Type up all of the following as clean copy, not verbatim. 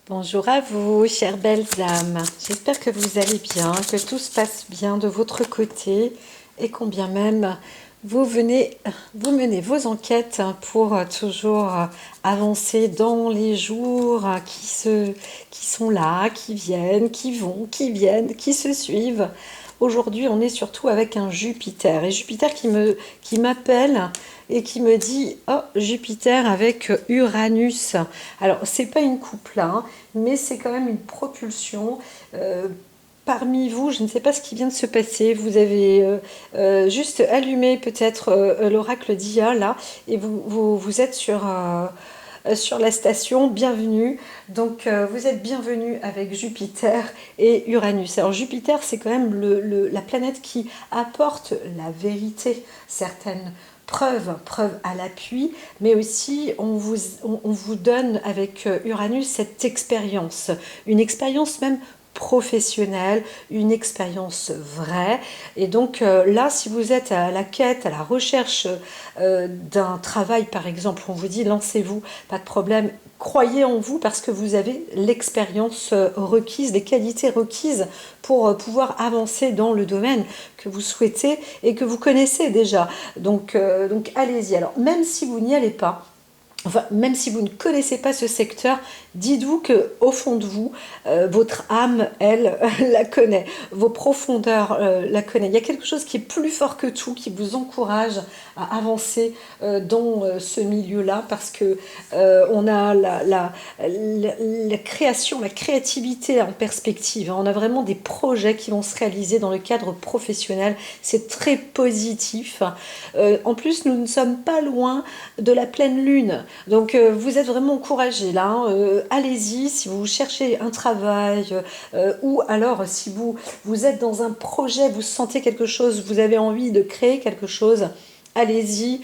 Bonjour à vous, chères belles âmes. J'espère que vous allez bien, que tout se passe bien de votre côté et combien même vous menez vos enquêtes pour toujours avancer dans les jours qui sont là, qui viennent, qui vont, qui viennent, qui se suivent. Aujourd'hui, on est surtout avec un Jupiter et Jupiter qui m'appelle et qui me dit oh Jupiter avec Uranus. Alors c'est pas une couple là, hein, mais c'est quand même une propulsion. Euh, Parmi vous, je ne sais pas ce qui vient de se passer. Vous avez juste allumé peut-être l'oracle d'IA là, et vous êtes sur la station. Bienvenue. Donc vous êtes bienvenue avec Jupiter et Uranus. Alors Jupiter, c'est quand même la planète qui apporte la vérité, certaines preuves à l'appui, mais aussi on vous donne avec Uranus cette expérience, une expérience même professionnelle, une expérience vraie. Et donc là, si vous êtes à la quête, à la recherche d'un travail, par exemple, on vous dit lancez-vous, pas de problème, croyez en vous parce que vous avez l'expérience requise, les qualités requises pour pouvoir avancer dans le domaine que vous souhaitez et que vous connaissez déjà. Donc allez-y. Alors, même si vous n'y allez pas, enfin, même si vous ne connaissez pas ce secteur, dites-vous que au fond de vous, votre âme, elle, la connaît. Vos profondeurs la connaissent. Il y a quelque chose qui est plus fort que tout, qui vous encourage à avancer dans ce milieu-là, parce que on a la création, la créativité en perspective. On a vraiment des projets qui vont se réaliser dans le cadre professionnel. C'est très positif. En plus, nous ne sommes pas loin de la pleine lune. Donc vous êtes vraiment encouragés là, hein. Allez-y si vous cherchez un travail ou alors si vous êtes dans un projet, vous sentez quelque chose, vous avez envie de créer quelque chose. Allez-y,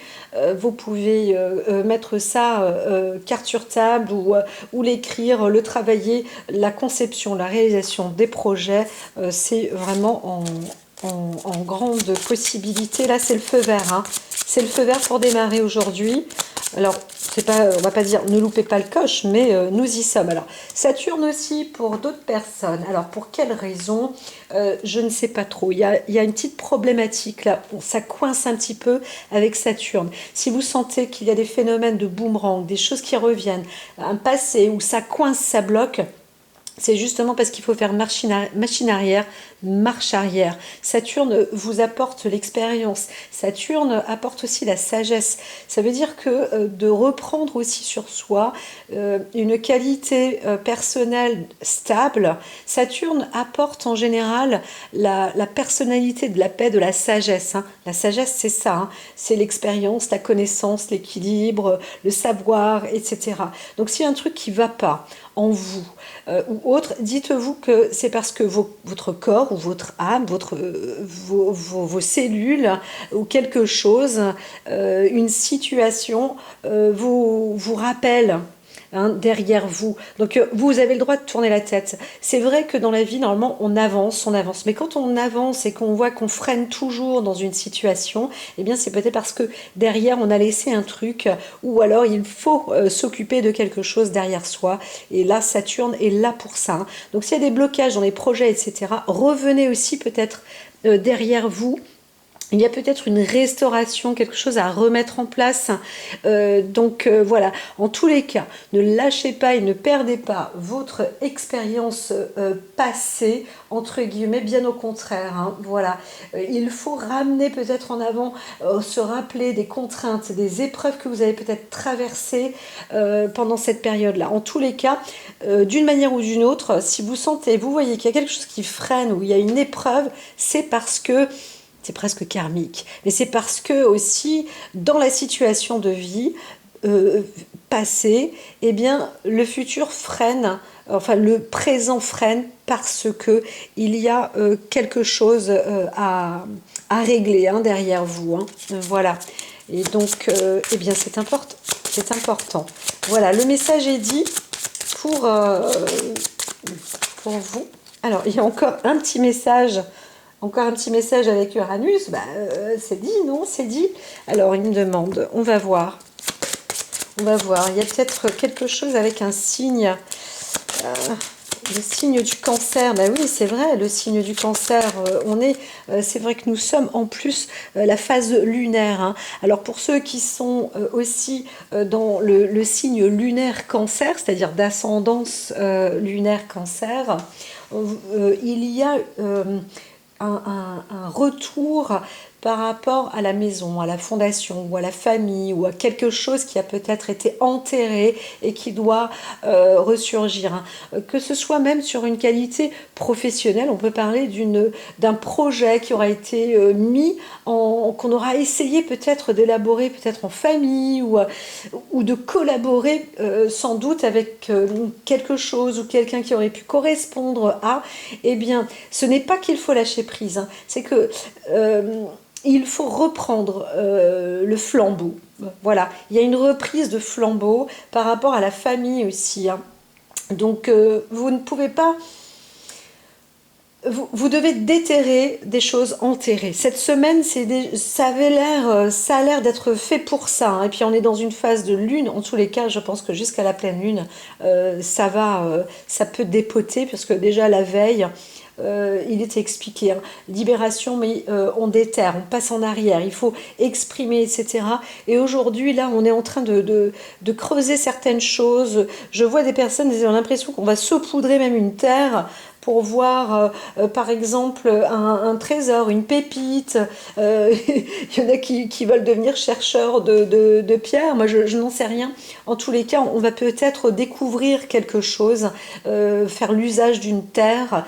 vous pouvez mettre ça carte sur table ou l'écrire, le travailler, la conception, la réalisation des projets, c'est vraiment en grande possibilité. Là, c'est le feu vert, hein. C'est le feu vert pour démarrer aujourd'hui. Alors, c'est pas, on va pas dire ne loupez pas le coche, mais nous y sommes. Alors, Saturne aussi pour d'autres personnes. Alors, pour quelles raisons je ne sais pas trop. Il y a une petite problématique là. Bon, ça coince un petit peu avec Saturne. Si vous sentez qu'il y a des phénomènes de boomerang, des choses qui reviennent, un passé où ça coince, ça bloque, c'est justement parce qu'il faut faire machine arrière, marche arrière. Saturne vous apporte l'expérience. Saturne apporte aussi la sagesse. Ça veut dire que de reprendre aussi sur soi une qualité personnelle stable. Saturne apporte en général la personnalité de la paix, de la sagesse, hein. La sagesse, c'est ça, hein. C'est l'expérience, la connaissance, l'équilibre, le savoir, etc. Donc s'il y a un truc qui ne va pas en vous, ou autre, dites-vous que c'est parce que votre corps ou votre âme, vos cellules ou quelque chose, une situation vous rappelle, hein, derrière vous. Donc vous avez le droit de tourner la tête. C'est vrai que dans la vie, normalement, on avance, on avance. Mais quand on avance et qu'on voit qu'on freine toujours dans une situation, eh bien c'est peut-être parce que derrière, on a laissé un truc, ou alors il faut s'occuper de quelque chose derrière soi. Et là, Saturne est là pour ça, hein. Donc s'il y a des blocages dans les projets, etc., revenez aussi peut-être derrière vous. Il y a peut-être une restauration, quelque chose à remettre en place. Voilà, en tous les cas, ne lâchez pas et ne perdez pas votre expérience passée, entre guillemets, bien au contraire, hein. Voilà, il faut ramener peut-être en avant, se rappeler des contraintes, des épreuves que vous avez peut-être traversées pendant cette période-là. En tous les cas, d'une manière ou d'une autre, si vous sentez, vous voyez qu'il y a quelque chose qui freine ou il y a une épreuve, c'est parce que c'est presque karmique. Mais c'est parce que aussi, dans la situation de vie passée, eh bien, le futur freine, enfin le présent freine parce que il y a quelque chose à régler, hein, derrière vous, hein. Voilà. Et donc, eh bien, c'est important. C'est important. Voilà, le message est dit pour, euh, pour vous. Alors, il y a encore un petit message avec Uranus. Bah, c'est dit, non, c'est dit. Alors, il me demande, on va voir. On va voir. Il y a peut-être quelque chose avec un signe Le signe du cancer, ben oui, c'est vrai, le signe du cancer, c'est vrai que nous sommes en plus la phase lunaire, hein. Alors pour ceux qui sont aussi dans le signe lunaire cancer, c'est-à-dire d'ascendance lunaire cancer, il y a un retour par rapport à la maison, à la fondation ou à la famille ou à quelque chose qui a peut-être été enterré et qui doit ressurgir, hein. Que ce soit même sur une qualité professionnelle, on peut parler d'un projet qui aura été qu'on aura essayé peut-être d'élaborer peut-être en famille ou de collaborer sans doute avec quelque chose ou quelqu'un qui aurait pu correspondre à, eh bien, ce n'est pas qu'il faut lâcher prise, hein, c'est que il faut reprendre le flambeau. Voilà, il y a une reprise de flambeau par rapport à la famille aussi, hein. Donc, vous ne pouvez pas... Vous devez déterrer des choses enterrées. Cette semaine, ça a l'air d'être fait pour ça, hein. Et puis on est dans une phase de lune. En tous les cas, je pense que jusqu'à la pleine lune, ça peut dépoter, parce que déjà la veille, il était expliqué, hein, libération, mais on déterre, on passe en arrière, il faut exprimer, etc. Et aujourd'hui, là, on est en train de creuser certaines choses. Je vois des personnes, ils ont l'impression qu'on va saupoudrer même une terre pour voir, par exemple, trésor, une pépite. Il y en a qui veulent devenir chercheurs de pierres. Moi, je n'en sais rien. En tous les cas, on va peut-être découvrir quelque chose, faire l'usage d'une terre.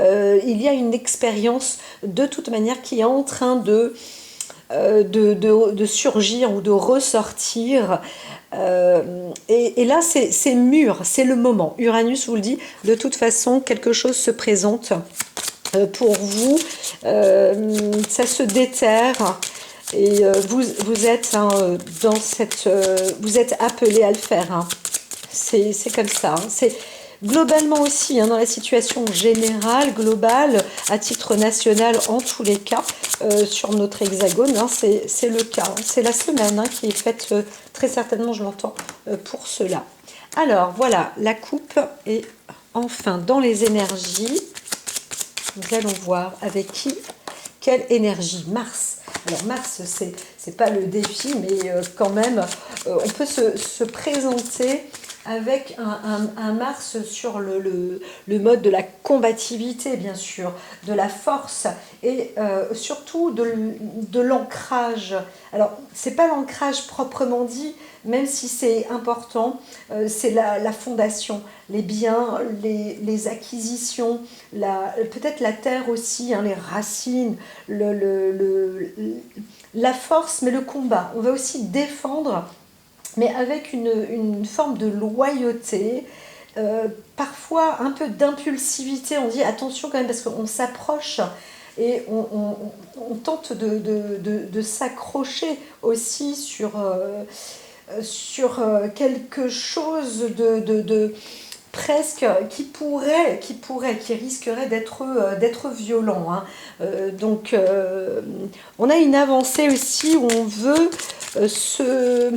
Il y a une expérience, de toute manière, qui est en train de surgir ou de ressortir. Et là, c'est mûr, c'est le moment. Uranus vous le dit, de toute façon, quelque chose se présente pour vous. Ça se déterre. Et vous êtes vous êtes appelé à le faire, hein. C'est comme ça, hein. C'est globalement aussi, hein, dans la situation générale, globale, à titre national en tous les cas, sur notre hexagone, hein, c'est le cas, hein. C'est la semaine, hein, qui est faite très certainement, je l'entends, pour cela. Alors voilà, la coupe est enfin dans les énergies. Nous allons voir avec qui, quelle énergie. Mars. Alors Mars, c'est pas le défi, mais quand même, on peut se présenter avec un Mars sur le mode de la combativité, bien sûr, de la force et surtout de l'ancrage. Alors, c'est pas l'ancrage proprement dit, même si c'est important, c'est la fondation, les biens, les acquisitions, peut-être la terre aussi, hein, les racines, la force, mais le combat. On va aussi défendre, mais avec une forme de loyauté, parfois un peu d'impulsivité. On dit attention quand même, parce qu'on s'approche et on tente de s'accrocher aussi sur quelque chose de presque qui risquerait d'être violent, hein. Donc on a une avancée aussi où on veut se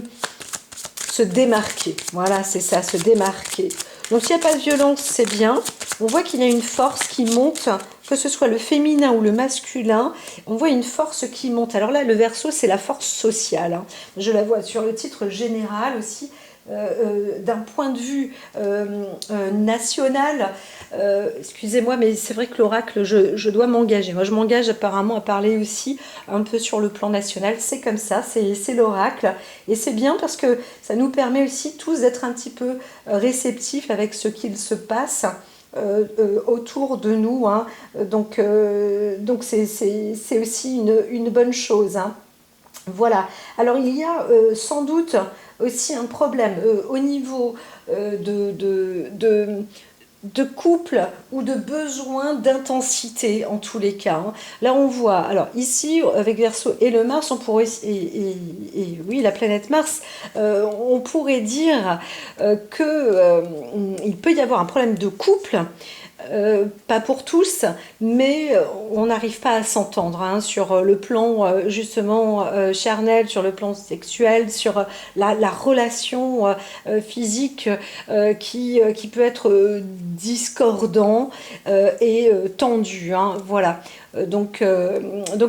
démarquer. Voilà, c'est ça, se démarquer. Donc s'il n'y a pas de violence, c'est bien. On voit qu'il y a une force qui monte, que ce soit le féminin ou le masculin. On voit une force qui monte. Alors là, le Verseau, c'est la force sociale, hein. Je la vois sur le titre général aussi. D'un point de vue national, excusez-moi, mais c'est vrai que l'oracle, je dois m'engager. Moi, je m'engage apparemment à parler aussi un peu sur le plan national. C'est comme ça, c'est l'oracle. Et c'est bien parce que ça nous permet aussi tous d'être un petit peu réceptifs avec ce qu'il se passe autour de nous, hein. Donc c'est aussi une bonne chose, hein. Voilà. Alors il y a sans doute aussi un problème au niveau de couple ou de besoin d'intensité en tous les cas, hein. Là on voit, alors ici avec Verseau et le Mars, on pourrait, et oui la planète Mars, on pourrait dire qu'il peut y avoir un problème de couple. pas pour tous, mais on n'arrive pas à s'entendre hein, sur le plan justement charnel, sur le plan sexuel, sur la relation physique qui peut être discordant et tendu. Hein, voilà. Donc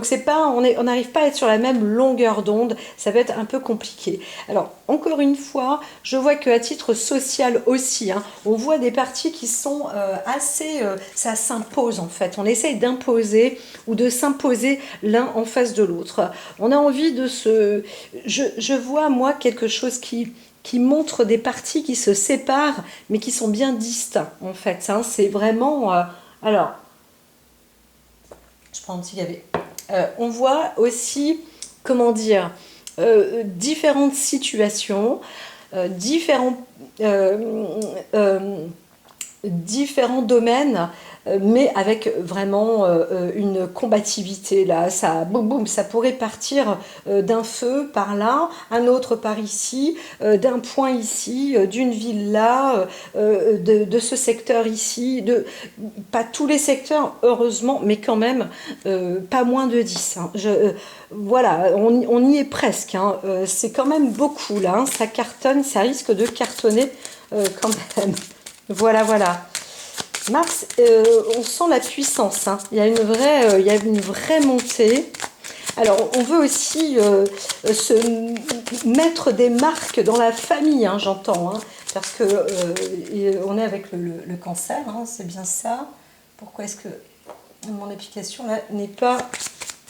c'est pas, on n'arrive pas à être sur la même longueur d'onde, ça va être un peu compliqué. Alors encore une fois, je vois qu'à titre social aussi, hein, on voit des partis qui sont assez, ça s'impose en fait. On essaye d'imposer ou de s'imposer l'un en face de l'autre. On a envie de se, je vois moi quelque chose qui montre des partis qui se séparent, mais qui sont bien distincts en fait. Hein. C'est vraiment, alors. Je prends un petit café. On voit aussi, comment dire, différentes situations, différents, euh, euh, différents domaines, mais avec vraiment une combativité là, ça, boum boum, ça pourrait partir d'un feu par là, un autre par ici, d'un point ici, d'une ville là, de ce secteur ici, pas tous les secteurs heureusement, mais quand même pas moins de 10. Hein. Voilà, on y est presque, hein. C'est quand même beaucoup là, hein. Ça cartonne, ça risque de cartonner quand même. Voilà, voilà. Mars, on sent la puissance. Hein. Il y a une vraie montée. Alors, on veut aussi se mettre des marques dans la famille, hein, j'entends. Hein, parce que on est avec le cancer, hein, c'est bien ça. Pourquoi est-ce que mon application là n'est pas...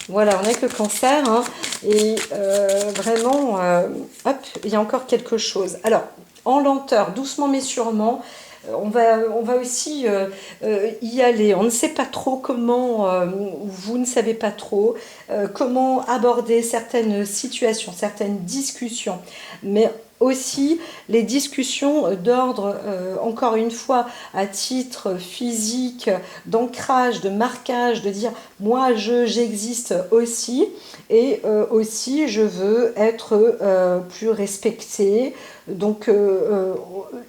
Voilà, on est avec le cancer. Hein, et vraiment, hop, il y a encore quelque chose. Alors, en lenteur, doucement mais sûrement. On va aussi y aller. On ne sait pas trop comment, vous ne savez pas trop, comment aborder certaines situations, certaines discussions. Mais aussi les discussions d'ordre, encore une fois, à titre physique, d'ancrage, de marquage, de dire moi j'existe aussi et aussi je veux être plus respecté. Donc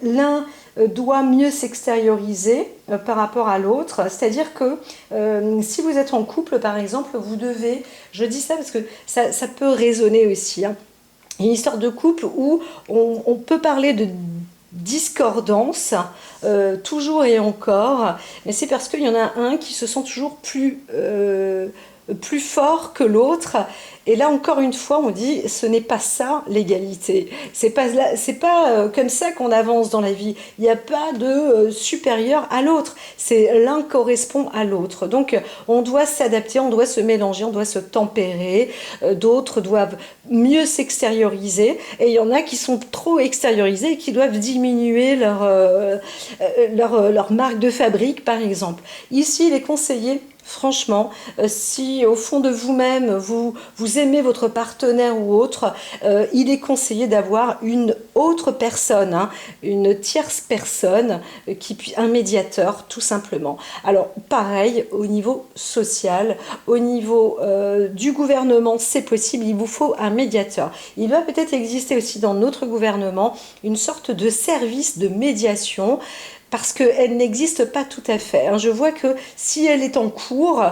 l'un doit mieux s'extérioriser par rapport à l'autre. C'est-à-dire que si vous êtes en couple, par exemple, vous devez, je dis ça parce que ça peut résonner aussi, hein. Il y a une histoire de couple où on peut parler de discordance, toujours et encore, mais c'est parce qu'il y en a un qui se sent toujours plus fort que l'autre. Et là, encore une fois, on dit, ce n'est pas ça l'égalité. C'est pas comme ça qu'on avance dans la vie. Il n'y a pas de supérieur à l'autre. C'est l'un correspond à l'autre. Donc, on doit s'adapter, on doit se mélanger, on doit se tempérer. D'autres doivent mieux s'extérioriser. Et il y en a qui sont trop extériorisés et qui doivent diminuer leur marque de fabrique, par exemple. Ici, les conseillers, franchement, si au fond de vous-même, vous aimez votre partenaire ou autre, il est conseillé d'avoir une autre personne, hein, une tierce personne, un médiateur, tout simplement. Alors, pareil, au niveau social, au niveau du gouvernement, c'est possible, il vous faut un médiateur. Il va peut-être exister aussi dans notre gouvernement une sorte de service de médiation, parce qu'elle n'existe pas tout à fait. Je vois que si elle est en cours,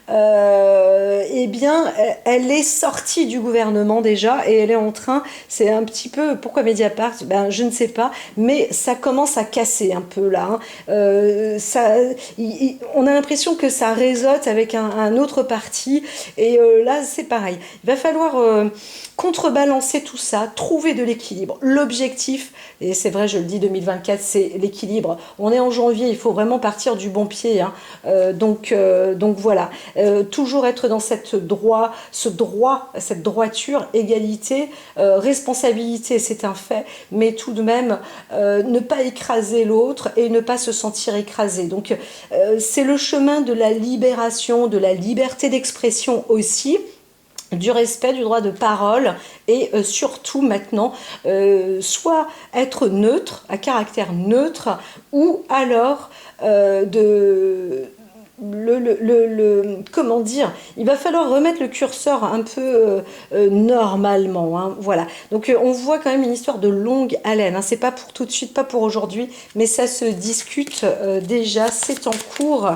eh bien, elle est sortie du gouvernement déjà et elle est en train, c'est un petit peu, pourquoi Mediapart? Ben, je ne sais pas, mais ça commence à casser un peu là. On a l'impression que ça réseaute avec un autre parti et là, c'est pareil. Il va falloir contrebalancer tout ça, trouver de l'équilibre. L'objectif, et c'est vrai, je le dis, 2024, c'est l'équilibre. On est en janvier, il faut vraiment partir du bon pied. Hein. Donc voilà, toujours être dans cette droiture, égalité, responsabilité, c'est un fait, mais tout de même ne pas écraser l'autre et ne pas se sentir écrasé. Donc c'est le chemin de la libération, de la liberté d'expression aussi, du respect du droit de parole et surtout maintenant soit être neutre, à caractère neutre, ou alors comment dire, il va falloir remettre le curseur un peu normalement, hein, voilà. Donc on voit quand même une histoire de longue haleine, hein, c'est pas pour tout de suite, pas pour aujourd'hui, mais ça se discute déjà, c'est en cours.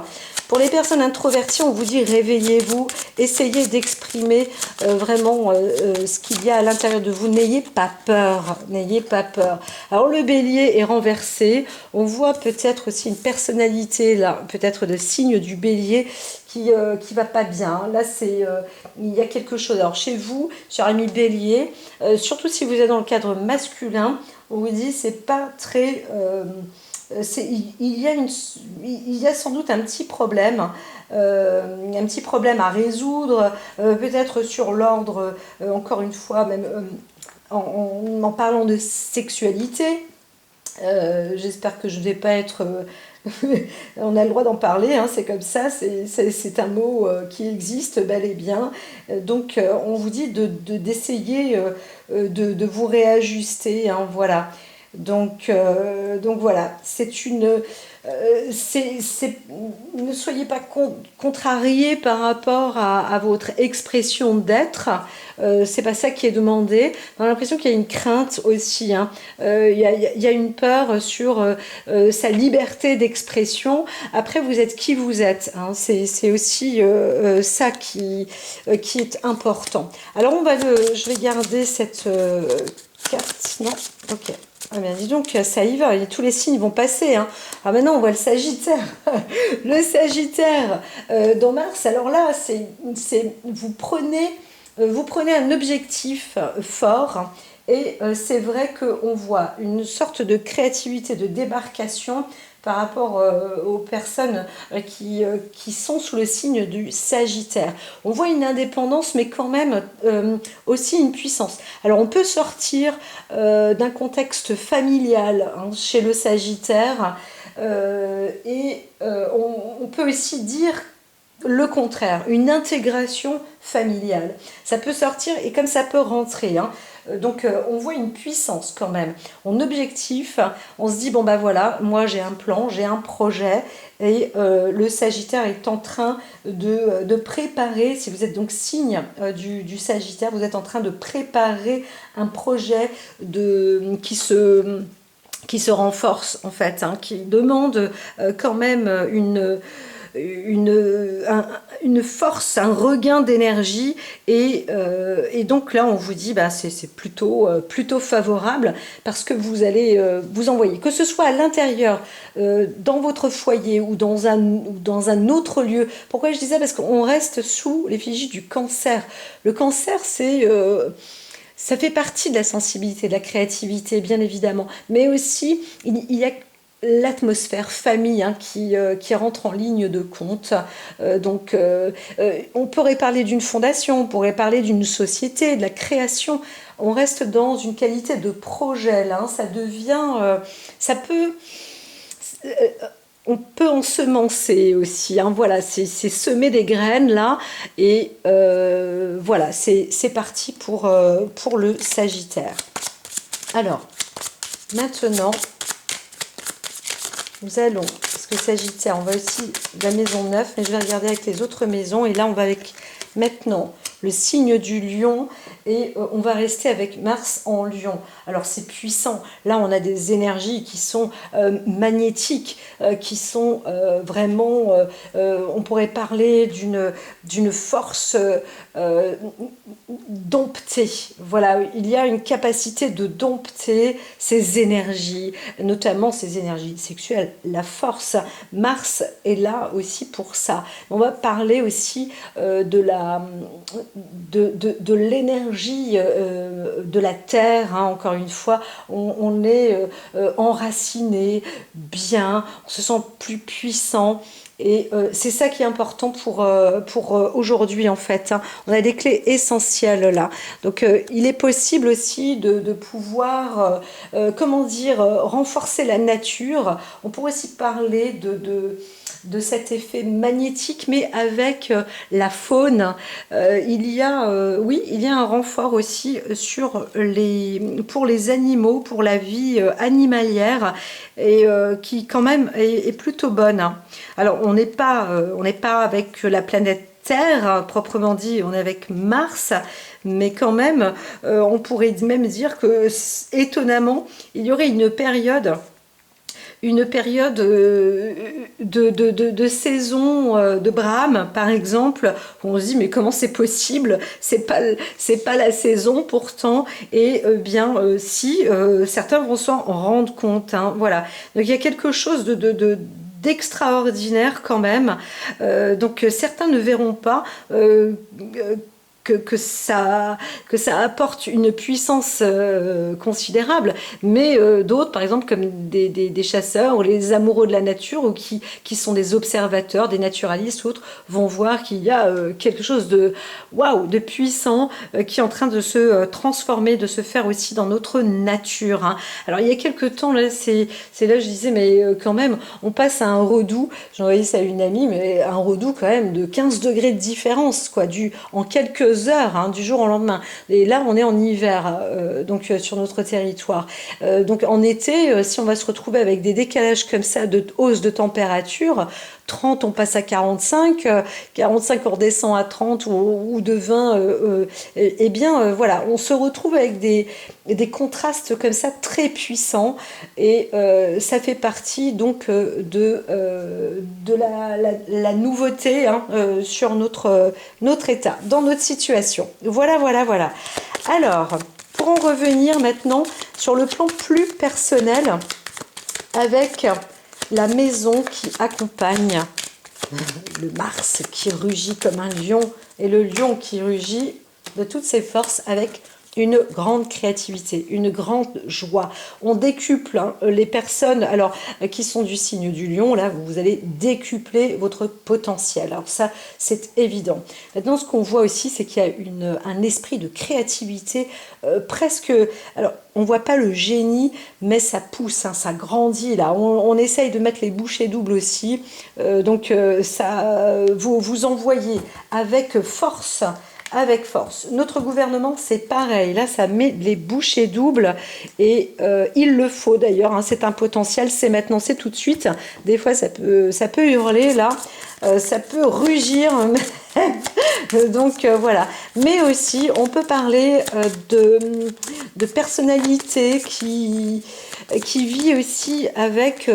Pour les personnes introverties, on vous dit réveillez-vous, essayez d'exprimer vraiment ce qu'il y a à l'intérieur de vous. N'ayez pas peur, n'ayez pas peur. Alors le bélier est renversé, on voit peut-être aussi une personnalité là, peut-être de signe du bélier qui va pas bien. Là, il y a quelque chose. Alors chez vous, cher ami bélier, surtout si vous êtes dans le cadre masculin, on vous dit c'est pas très... il y a sans doute un petit problème à résoudre, peut-être sur l'ordre, encore une fois, même en parlant de sexualité. J'espère que je ne vais pas être... on a le droit d'en parler, hein, c'est comme ça, c'est un mot qui existe bel et bien. Donc on vous dit d'essayer de vous réajuster, hein, voilà. Donc voilà, ne soyez pas contrariés par rapport à votre expression d'être. C'est pas ça qui est demandé. On a l'impression qu'il y a une crainte aussi, hein. Il y a une peur sur sa liberté d'expression. Après, vous êtes qui vous êtes, hein. C'est aussi ça qui est important. Alors je vais garder cette carte. Non, ok. Ah bien, dis donc, ça y va, tous les signes vont passer, hein. Ah maintenant, on voit le Sagittaire. Le Sagittaire dans Mars, alors là, vous prenez un objectif fort et c'est vrai qu'on voit une sorte de créativité, de démarcation par rapport aux personnes qui sont sous le signe du Sagittaire. On voit une indépendance, mais quand même aussi une puissance. Alors on peut sortir d'un contexte familial, hein, chez le Sagittaire, et on peut aussi dire le contraire, une intégration familiale. Ça peut sortir et comme ça peut rentrer, hein. Donc on voit une puissance quand même. En objectif, on se dit bon bah voilà, moi j'ai un plan, j'ai un projet et le Sagittaire est en train de préparer, si vous êtes donc signe du Sagittaire, vous êtes en train de préparer un projet qui se renforce en fait, hein, qui demande quand même une force, un regain d'énergie et donc là on vous dit bah, c'est plutôt favorable parce que vous allez vous envoyer, que ce soit à l'intérieur dans votre foyer ou dans un autre lieu. Pourquoi je dis ça? Parce qu'on reste sous l'effigie du Cancer. Le Cancer, ça fait partie de la sensibilité, de la créativité, bien évidemment, mais aussi il y a l'atmosphère famille, hein, qui rentre en ligne de compte. On pourrait parler d'une fondation, on pourrait parler d'une société, de la création. On reste dans une qualité de projet, là, hein. Ça devient... on peut ensemencer aussi, hein, voilà, c'est semer des graines là, et voilà, c'est parti pour le Sagittaire. Alors, maintenant, nous allons, parce que Sagittaire, on va aussi de la maison 9, mais je vais regarder avec les autres maisons, et là on va avec maintenant le signe du lion, et on va rester avec Mars en lion. Alors c'est puissant, là on a des énergies qui sont magnétiques, qui sont vraiment, on pourrait parler d'une force dompter. Voilà, il y a une capacité de dompter ces énergies, notamment ces énergies sexuelles, la force. Mars est là aussi pour ça. On va parler aussi de l'énergie de la Terre, hein. Encore une fois, on est enraciné, bien, on se sent plus puissant. Et c'est ça qui est important pour aujourd'hui en fait, hein. On a des clés essentielles là. Donc il est possible aussi de pouvoir, comment dire, renforcer la nature. On pourrait aussi parler de cet effet magnétique, mais avec la faune. Oui, il y a un renfort aussi pour les animaux, pour la vie animalière, et qui quand même est plutôt bonne, hein. Alors, on n'est pas avec la planète Terre, hein, proprement dit, on est avec Mars, mais quand même, on pourrait même dire que, étonnamment, il y aurait une période de saison de Brahme, par exemple, où on se dit mais comment c'est possible, c'est pas la saison pourtant, et si certains vont s'en rendre compte, hein, voilà. Donc il y a quelque chose d'extraordinaire quand même. Donc certains ne verront pas que ça apporte une puissance considérable, mais d'autres, par exemple, comme des chasseurs ou les amoureux de la nature, ou qui sont des observateurs, des naturalistes ou autres, vont voir qu'il y a quelque chose de waouh, de puissant qui est en train de se transformer, de se faire aussi dans notre nature, hein. Alors, il y a quelques temps, là, c'est là je disais, mais quand même, on passe à un redout, j'ai envoyé ça à une amie, mais un redout quand même de 15 degrés de différence, quoi, en quelques heures, hein, du jour au lendemain. Et là, on est en hiver, sur notre territoire. Donc en été, si on va se retrouver avec des décalages comme ça de hausse de température, 30 on passe à 45, 45 on redescend à 30 ou de 20, voilà, on se retrouve avec des contrastes comme ça très puissants, et ça fait partie donc de la nouveauté, hein, sur notre état, dans notre situation. Voilà, voilà, voilà. Alors, pour en revenir maintenant sur le plan plus personnel, avec la maison qui accompagne le Mars qui rugit comme un lion, et le lion qui rugit de toutes ses forces avec une grande créativité, une grande joie. On décuple, hein, les personnes qui sont du signe du lion, là, vous allez décupler votre potentiel. Alors ça, c'est évident. Maintenant, ce qu'on voit aussi, c'est qu'il y a un esprit de créativité presque... Alors, on ne voit pas le génie, mais ça pousse, hein, ça grandit. Là, on essaye de mettre les bouchées doubles aussi. Vous envoyez avec force. Avec force. Notre gouvernement, c'est pareil. Là, ça met les bouchées doubles, et il le faut d'ailleurs, hein, c'est un potentiel, c'est maintenant, c'est tout de suite. Des fois, ça peut hurler là, ça peut rugir. Donc voilà. Mais aussi, on peut parler de personnalité qui vit aussi avec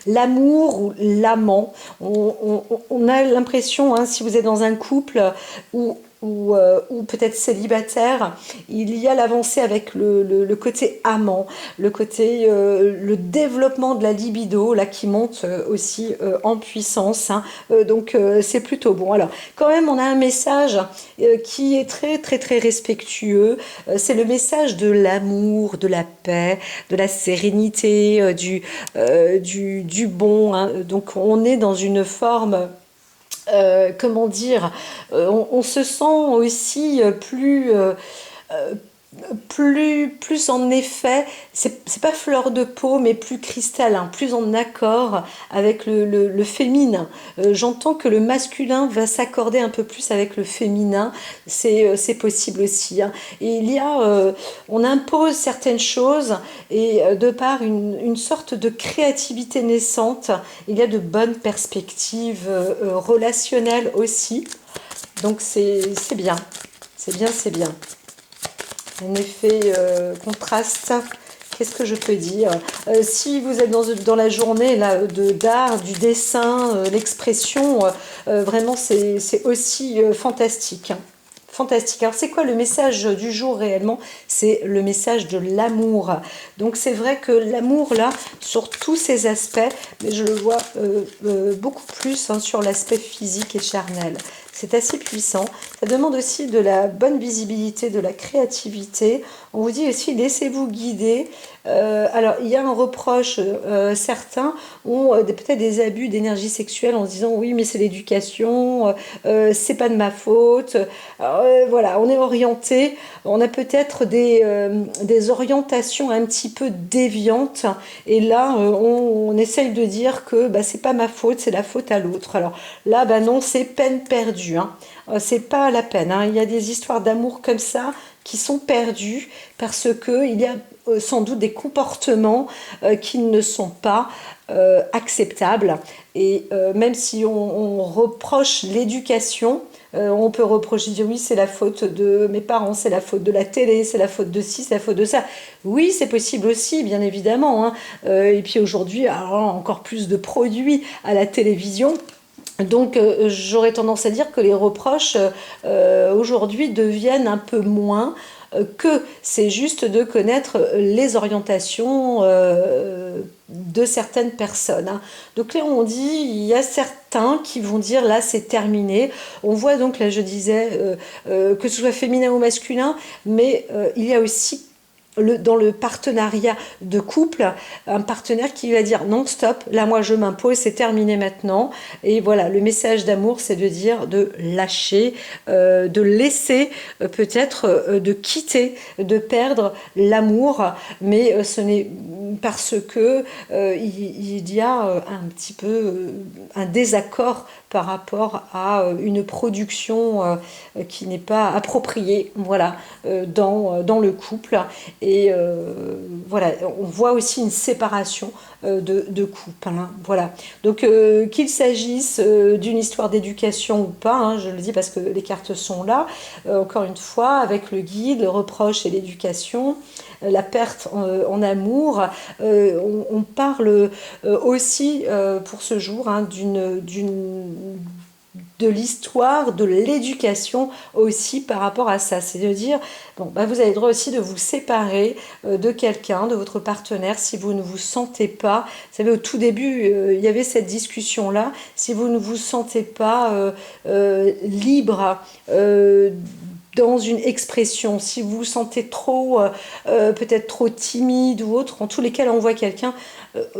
l'amour ou l'amant. On a l'impression, hein, si vous êtes dans un couple ou peut-être célibataire, il y a l'avancée avec le côté amant, le développement de la libido là qui monte aussi en puissance, hein. Donc c'est plutôt bon. Alors quand même, on a un message qui est très très très respectueux. C'est le message de l'amour, de la paix, de la sérénité, du bon, hein. Donc on est dans une forme, comment dire, on se sent aussi plus en effet, c'est pas fleur de peau, mais plus cristallin, plus en accord avec le féminin. J'entends que le masculin va s'accorder un peu plus avec le féminin, c'est possible aussi, hein. Et on impose certaines choses, et de par une sorte de créativité naissante, il y a de bonnes perspectives relationnelles aussi. Donc c'est bien, c'est bien, c'est bien. Un effet contraste, qu'est-ce que je peux dire, si vous êtes dans la journée là, d'art, du dessin, l'expression, vraiment c'est aussi fantastique, hein. Fantastique. Alors c'est quoi le message du jour réellement? C'est le message de l'amour. Donc c'est vrai que l'amour là, sur tous ses aspects, mais je le vois beaucoup plus, hein, sur l'aspect physique et charnel. c'est assez puissant. Ça demande aussi de la bonne visibilité, de la créativité. On vous dit aussi, laissez-vous guider. Alors, il y a un reproche, certains ont peut-être des abus d'énergie sexuelle en se disant, oui, mais c'est l'éducation, c'est pas de ma faute. Voilà, on est orienté, on a peut-être des orientations un petit peu déviantes. Et là, on essaye de dire que bah, c'est pas ma faute, c'est la faute à l'autre. Alors là, bah non, c'est peine perdue. Hein. C'est pas la peine. Hein. Il y a des histoires d'amour comme ça qui sont perdues parce que il y a sans doute des comportements qui ne sont pas acceptables. Et même si on reproche l'éducation, on peut reprocher, dire oui, c'est la faute de mes parents, c'est la faute de la télé, c'est la faute de ci, c'est la faute de ça. Oui, c'est possible aussi, bien évidemment. Hein. Et puis aujourd'hui, alors, encore plus de produits à la télévision. Donc j'aurais tendance à dire que les reproches aujourd'hui deviennent un peu moins que c'est juste de connaître les orientations de certaines personnes. Hein. Donc là on dit, il y a certains qui vont dire là c'est terminé. On voit donc là je disais que ce soit féminin ou masculin, mais il y a aussi dans le partenariat de couple, un partenaire qui va dire non, stop, là moi je m'impose, c'est terminé maintenant. Et voilà, le message d'amour, c'est de dire de lâcher, de laisser, peut-être de quitter, de perdre l'amour, mais ce n'est parce que il y a un petit peu un désaccord par rapport à une production qui n'est pas appropriée, voilà, dans le couple. Et voilà, on voit aussi une séparation de couple. Hein, voilà. Donc qu'il s'agisse d'une histoire d'éducation ou pas, hein, je le dis parce que les cartes sont là, encore une fois, avec le guide, le reproche et l'éducation, la perte en amour. On parle aussi pour ce jour hein, de l'histoire, de l'éducation aussi par rapport à ça. C'est de dire, bon, bah vous avez le droit aussi de vous séparer de quelqu'un, de votre partenaire, si vous ne vous sentez pas. Vous savez, au tout début, il y avait cette discussion-là. Si vous ne vous sentez pas libre, dans une expression, si vous vous sentez trop, peut-être trop timide ou autre, en tous les cas, là, on voit quelqu'un,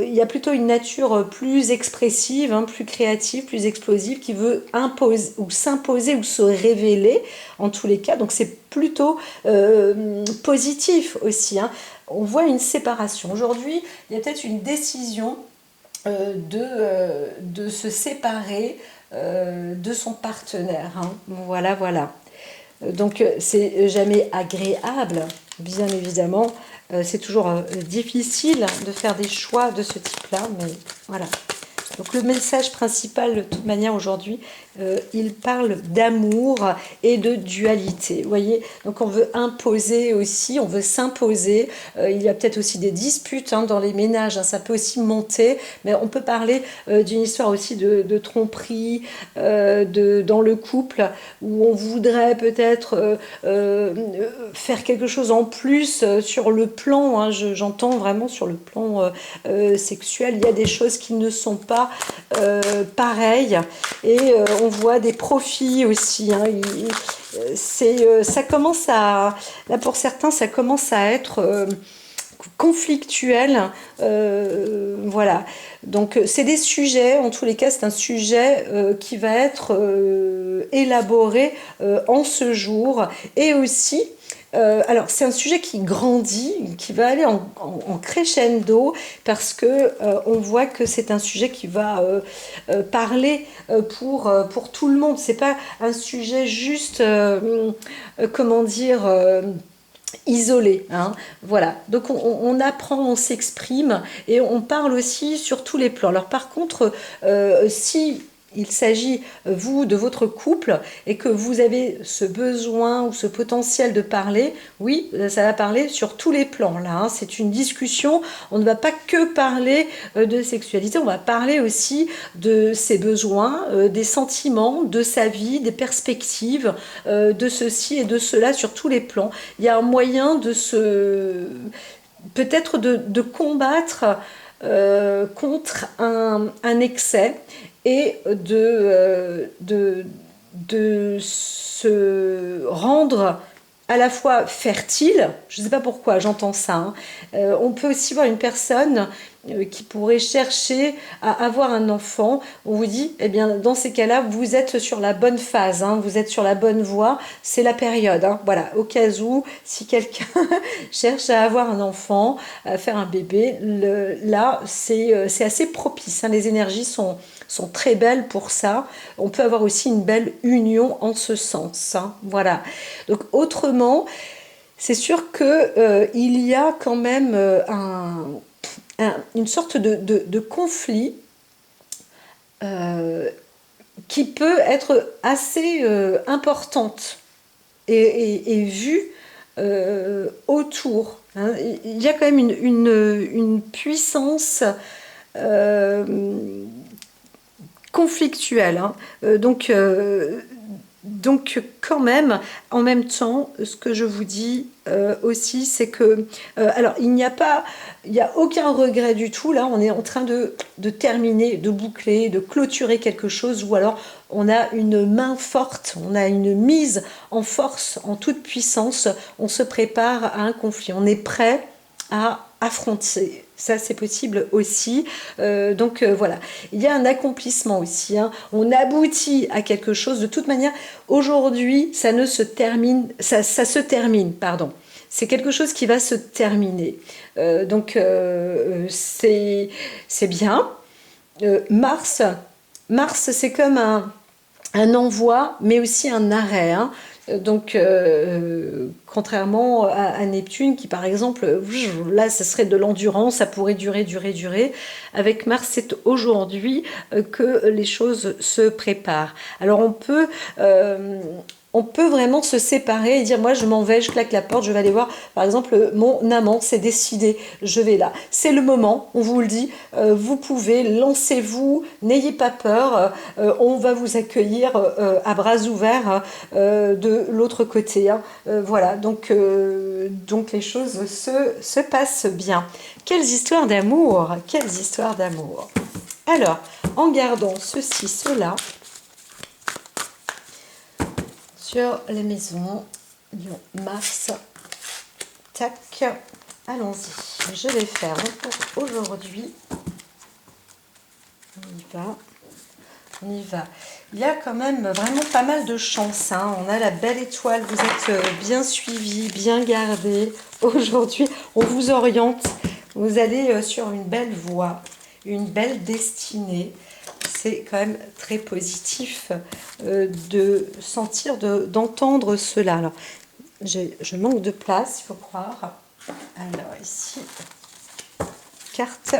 il y a plutôt une nature plus expressive, hein, plus créative, plus explosive, qui veut imposer ou s'imposer ou se révéler, en tous les cas, donc c'est plutôt positif aussi. Hein. On voit une séparation. Aujourd'hui, il y a peut-être une décision de se séparer de son partenaire. Hein. Voilà, voilà. Donc c'est jamais agréable, bien évidemment. C'est toujours difficile de faire des choix de ce type-là, mais voilà. Donc le message principal, de toute manière, aujourd'hui, il parle d'amour et de dualité. Vous voyez, donc on veut imposer aussi, on veut s'imposer. Il y a peut-être aussi des disputes hein, dans les ménages, hein, ça peut aussi monter, mais on peut parler d'une histoire aussi de tromperie dans le couple, où on voudrait peut-être faire quelque chose en plus sur le plan, hein, j'entends vraiment sur le plan sexuel, il y a des choses qui ne sont pas pareilles, et on voit des profits aussi. Hein, ça commence à, là pour certains, ça commence à être conflictuel. Voilà. Donc c'est des sujets, en tous les cas, c'est un sujet qui va être élaboré en ce jour, et aussi alors c'est un sujet qui grandit, qui va aller en crescendo, parce que on voit que c'est un sujet qui va parler pour tout le monde. C'est pas un sujet juste, comment dire, isolé. Hein. Voilà. Donc on apprend, on s'exprime, et on parle aussi sur tous les plans. Alors par contre, si il s'agit, vous, de votre couple, et que vous avez ce besoin ou ce potentiel de parler, oui, ça va parler sur tous les plans. Là, hein. C'est une discussion, on ne va pas que parler de sexualité, on va parler aussi de ses besoins, des sentiments, de sa vie, des perspectives, de ceci et de cela sur tous les plans. Il y a un moyen de peut-être de combattre contre un excès, et de se rendre à la fois fertile, je ne sais pas pourquoi j'entends ça, hein. On peut aussi voir une personne qui pourrait chercher à avoir un enfant. On vous dit, eh bien, dans ces cas-là, vous êtes sur la bonne phase, hein, vous êtes sur la bonne voie, c'est la période, hein. Voilà, au cas où, si quelqu'un cherche à avoir un enfant, à faire un bébé, là, c'est assez propice, hein. Les énergies sont très belles pour ça. On peut avoir aussi une belle union en ce sens, hein. Voilà. Donc, autrement, c'est sûr que il y a quand même une sorte de conflit euh, qui peut être assez importante et vue autour, hein. Il y a quand même une puissance euh, conflictuelle, hein. Donc quand même, en même temps, ce que je vous dis aussi, c'est que, alors il n'y a aucun regret du tout. Là, on est en train de terminer, de boucler, de clôturer quelque chose, ou alors on a une main forte, on a une mise en force, en toute puissance. On se prépare à un conflit, on est prêt à affronter. Ça, c'est possible aussi. Voilà, il y a un accomplissement aussi, hein. On aboutit à quelque chose. De toute manière, aujourd'hui, ça se termine, pardon. C'est quelque chose qui va se terminer. C'est bien. Mars, c'est comme un envoi, mais aussi un arrêt, hein. Contrairement à Neptune, qui par exemple, là, ça serait de l'endurance, ça pourrait durer. Avec Mars, c'est aujourd'hui que les choses se préparent. Alors, on peut vraiment se séparer et dire, moi je m'en vais, je claque la porte, je vais aller voir par exemple mon amant, c'est décidé, je vais là. C'est le moment, on vous le dit, vous pouvez, lancez-vous, n'ayez pas peur, on va vous accueillir à bras ouverts de l'autre côté, hein. Voilà, donc les choses se passent bien. Quelles histoires d'amour, quelles histoires d'amour. Alors, en gardant ceci, cela, sur les maisons, Lion, Mars, tac, allons-y. Je vais faire pour aujourd'hui. On y va. Il y a quand même vraiment pas mal de chance, hein. On a la belle étoile, vous êtes bien suivis, bien gardés. Aujourd'hui, on vous oriente, vous allez sur une belle voie, une belle destinée. C'est quand même très positif de sentir, d'entendre cela. Alors, je manque de place, il faut croire. Alors, ici, carte.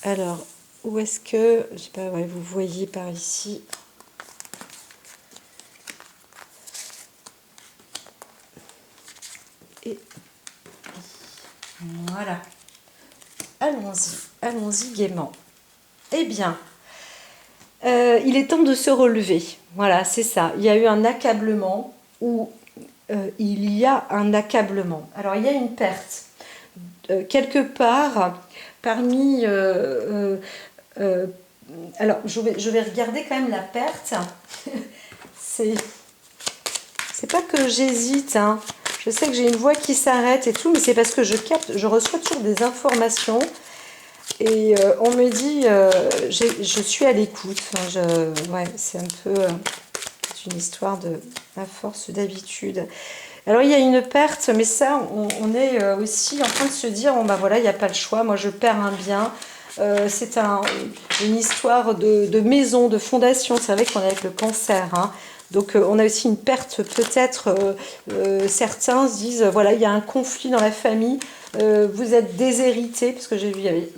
Alors, où est-ce que... Je sais pas, ouais, vous voyez par ici. Et voilà. Allons-y gaiement. Eh bien, il est temps de se relever. Voilà, c'est ça. Il y a eu un accablement ou il y a un accablement. Alors, il y a une perte. Quelque part, parmi... alors, je vais regarder quand même la perte. C'est pas que j'hésite, hein. Je sais que j'ai une voix qui s'arrête et tout, mais c'est parce que je reçois toujours des informations et on me dit, je suis à l'écoute. Enfin, ouais, c'est un peu une histoire de la force d'habitude. Alors, il y a une perte, mais ça, on est aussi en train de se dire, bon, bah voilà, il n'y a pas le choix, moi je perds un bien. C'est une histoire de maison, de fondation. C'est vrai qu'on est avec le cancer, hein. Donc on a aussi une perte peut-être, certains se disent, voilà, il y a un conflit dans la famille, vous êtes déshérité, parce que j'ai vu, il y avait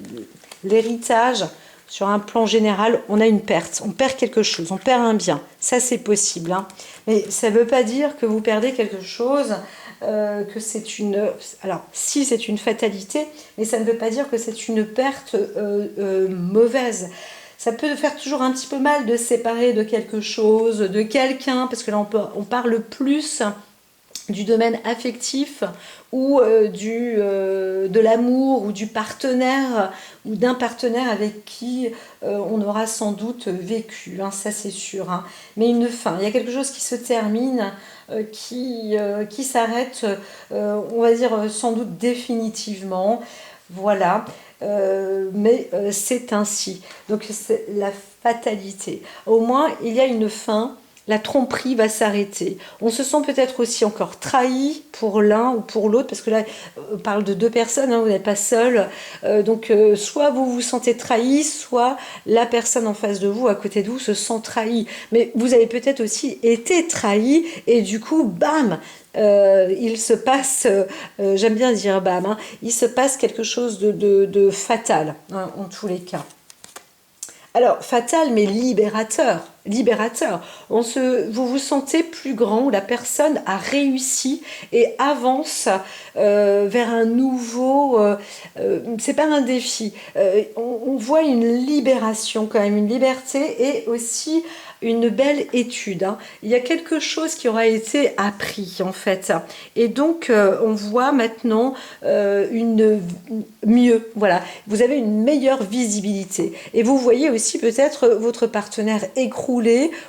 l'héritage, sur un plan général, on a une perte, on perd quelque chose, on perd un bien, ça c'est possible, hein. Mais ça ne veut pas dire que vous perdez quelque chose, que c'est une... Alors, si c'est une fatalité, mais ça ne veut pas dire que c'est une perte mauvaise. Ça peut faire toujours un petit peu mal de se séparer de quelque chose, de quelqu'un, parce que là on parle plus du domaine affectif ou de l'amour ou du partenaire ou d'un partenaire avec qui on aura sans doute vécu, hein, ça c'est sûr. Hein. Mais une fin, il y a quelque chose qui se termine, qui s'arrête, on va dire sans doute définitivement. Voilà. Mais c'est ainsi. Donc c'est la fatalité. Au moins, il y a une fin. La tromperie va s'arrêter. On se sent peut-être aussi encore trahi pour l'un ou pour l'autre, parce que là, on parle de deux personnes, hein, vous n'êtes pas seul. Soit vous vous sentez trahi, soit la personne en face de vous, à côté de vous, se sent trahi. Mais vous avez peut-être aussi été trahi, et du coup, bam, il se passe, j'aime bien dire bam, hein, il se passe quelque chose de fatal, hein, en tous les cas. Alors, fatal, mais libérateur. Libérateur. Vous vous sentez plus grand, où la personne a réussi et avance vers un nouveau... c'est pas un défi. On voit une libération quand même, une liberté et aussi une belle étude. Hein. Il y a quelque chose qui aura été appris en fait. Et donc, on voit maintenant mieux. Voilà. Vous avez une meilleure visibilité. Et vous voyez aussi peut-être votre partenaire écroulé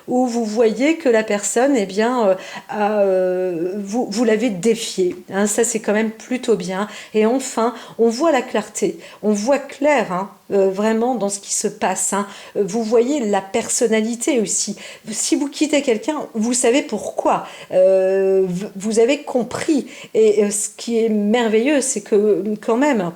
ou vous voyez que la personne, eh bien, vous l'avez défié. Hein. Ça, c'est quand même plutôt bien. Et enfin, on voit la clarté. On voit clair, hein, vraiment dans ce qui se passe. Hein. Vous voyez la personnalité aussi. Si vous quittez quelqu'un, vous savez pourquoi. Vous avez compris. Et ce qui est merveilleux, c'est que quand même...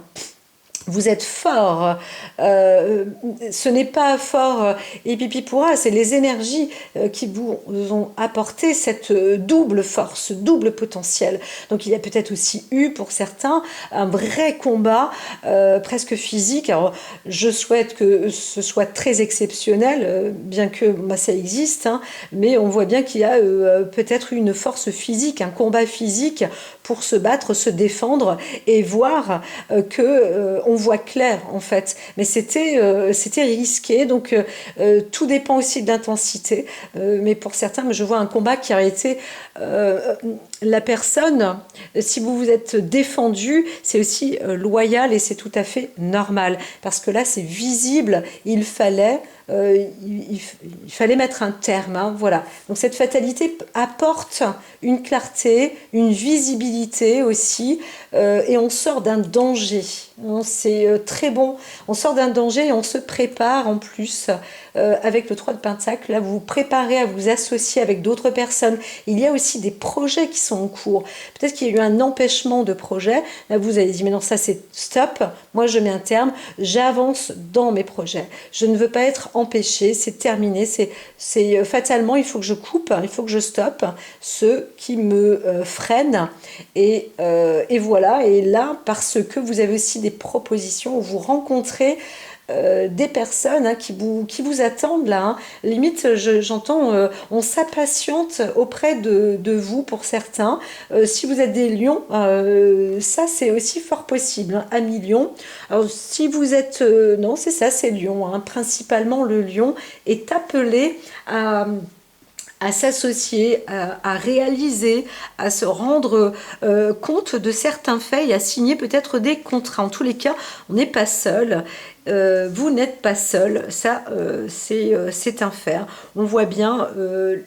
Vous êtes fort, ce n'est pas fort et pipi pourra, c'est les énergies qui vous ont apporté cette double force, double potentiel. Donc il y a peut-être aussi eu pour certains un vrai combat presque physique. Alors je souhaite que ce soit très exceptionnel, bien que ça existe, hein, mais on voit bien qu'il y a peut-être une force physique, un combat physique pour se battre, se défendre et voir que on voit clair en fait, mais c'était risqué, donc tout dépend aussi de l'intensité, mais pour certains, je vois un combat qui a été la personne, si vous vous êtes défendu, c'est aussi loyal et c'est tout à fait normal, parce que là c'est visible, il fallait mettre un terme, hein, voilà. Donc cette fatalité apporte une clarté, une visibilité aussi, et on sort d'un danger. C'est très bon. On sort d'un danger et on se prépare en plus avec le 3 de Pentacle. Là, vous vous préparez à vous associer avec d'autres personnes. Il y a aussi des projets qui sont en cours. Peut-être qu'il y a eu un empêchement de projet. Là, vous avez dit, mais non, ça c'est stop. Moi, je mets un terme. J'avance dans mes projets. Je ne veux pas être empêché. C'est terminé. C'est fatalement, il faut que je coupe, il faut que je stoppe ceux qui me freinent. Et voilà. Et là, parce que vous avez aussi des propositions où vous rencontrez des personnes, hein, qui vous attendent là. Hein. Limite, j'entends, on s'impatiente auprès de vous pour certains. Si vous êtes des lions, ça c'est aussi fort possible. Hein, amis lions. Alors si vous êtes... non, c'est ça, c'est lion. Hein. Principalement, le lion est appelé à s'associer, à réaliser, à se rendre compte de certains faits et à signer peut-être des contrats. En tous les cas, on n'est pas seul. Vous n'êtes pas seul, ça c'est un fait. On voit bien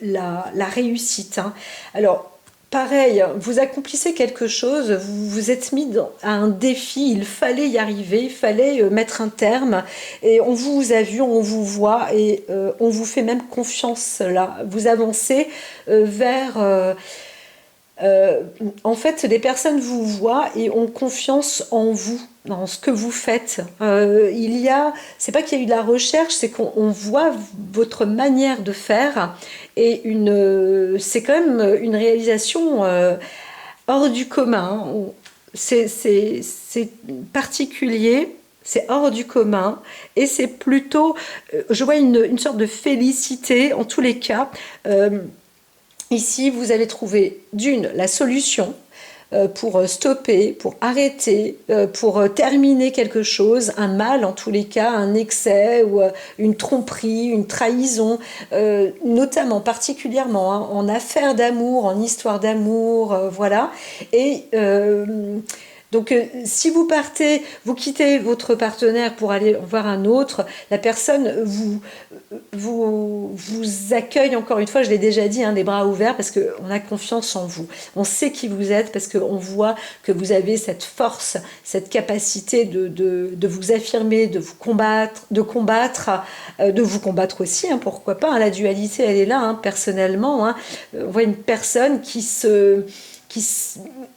la réussite. Hein. Alors, pareil, vous accomplissez quelque chose, vous vous êtes mis à un défi, il fallait y arriver, il fallait mettre un terme, et on vous a vu, on vous voit, et on vous fait même confiance là. Vous avancez vers... en fait, des personnes vous voient et ont confiance en vous, dans ce que vous faites. C'est pas qu'il y a eu de la recherche, c'est qu'on voit votre manière de faire et c'est quand même une réalisation hors du commun. C'est particulier. C'est hors du commun et c'est plutôt, je vois une sorte de félicité en tous les cas. Ici, vous allez trouver la solution. pour stopper, pour arrêter, pour terminer quelque chose, un mal en tous les cas, un excès ou une tromperie, une trahison, notamment particulièrement hein, en affaires d'amour, en histoire d'amour, voilà. Et donc, si vous partez, vous quittez votre partenaire pour aller voir un autre, la personne vous accueille, encore une fois, je l'ai déjà dit, hein, les bras ouverts, parce qu'on a confiance en vous. On sait qui vous êtes, parce qu'on voit que vous avez cette force, cette capacité de vous affirmer, de vous combattre, de vous combattre aussi, hein, pourquoi pas. Hein, la dualité, elle est là, hein, personnellement. Hein. On voit une personne qui,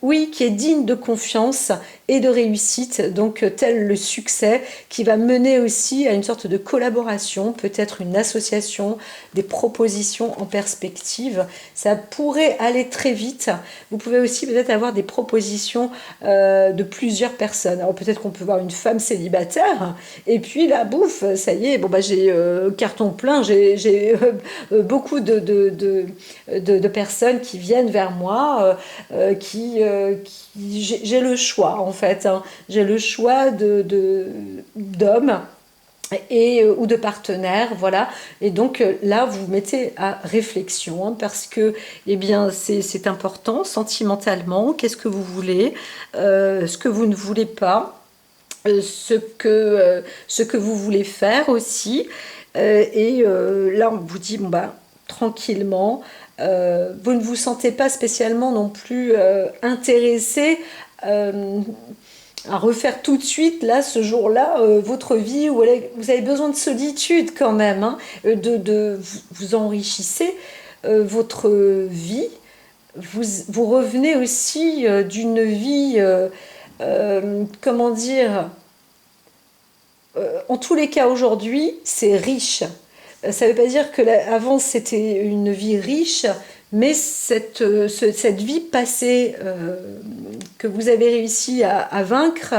oui, qui est digne de confiance et de réussite, donc tel le succès, qui va mener aussi à une sorte de collaboration, peut-être une association, des propositions en perspective. Ça pourrait aller très vite. Vous pouvez aussi peut-être avoir des propositions de plusieurs personnes. Alors peut-être qu'on peut voir une femme célibataire, et puis là, bouf, ça y est, bon, bah, j'ai carton plein, j'ai beaucoup de personnes qui viennent vers moi, j'ai le choix en fait, hein. J'ai le choix d'hommes ou de partenaires, voilà. Et donc là, vous vous mettez à réflexion hein, parce que, eh bien, c'est important sentimentalement. Qu'est-ce que vous voulez, ce que vous ne voulez pas, ce que vous voulez faire aussi. Là, on vous dit, bon bah, tranquillement. Vous ne vous sentez pas spécialement non plus intéressé à refaire tout de suite, là, ce jour-là, votre vie, où vous avez besoin de solitude quand même, hein, vous enrichissez votre vie, vous revenez aussi d'une vie, comment dire, en tous les cas aujourd'hui, c'est riche. Ça ne veut pas dire que avant c'était une vie riche, mais cette vie passée que vous avez réussi à vaincre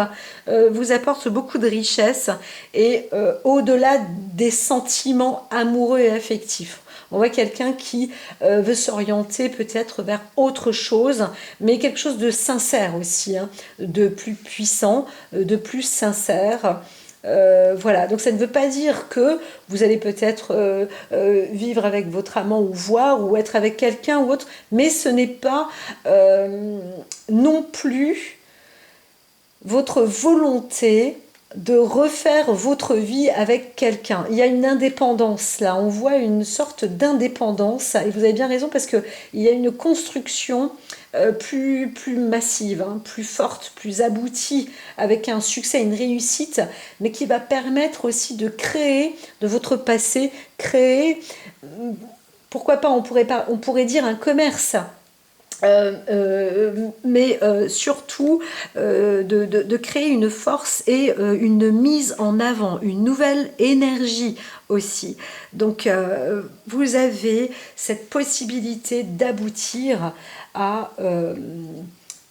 vous apporte beaucoup de richesse et au-delà des sentiments amoureux et affectifs. On voit quelqu'un qui veut s'orienter peut-être vers autre chose, mais quelque chose de sincère aussi, hein, de plus puissant, de plus sincère. Voilà, donc ça ne veut pas dire que vous allez peut-être vivre avec votre amant ou voir ou être avec quelqu'un ou autre, mais ce n'est pas non plus votre volonté de refaire votre vie avec quelqu'un. Il y a une indépendance là, on voit une sorte d'indépendance, et vous avez bien raison parce qu'il y a une construction plus massive, hein, plus forte, plus aboutie, avec un succès, une réussite, mais qui va permettre aussi de créer de votre passé, créer, pourquoi pas, on pourrait dire un commerce. Mais surtout de créer une force et une mise en avant, une nouvelle énergie aussi. Donc vous avez cette possibilité d'aboutir à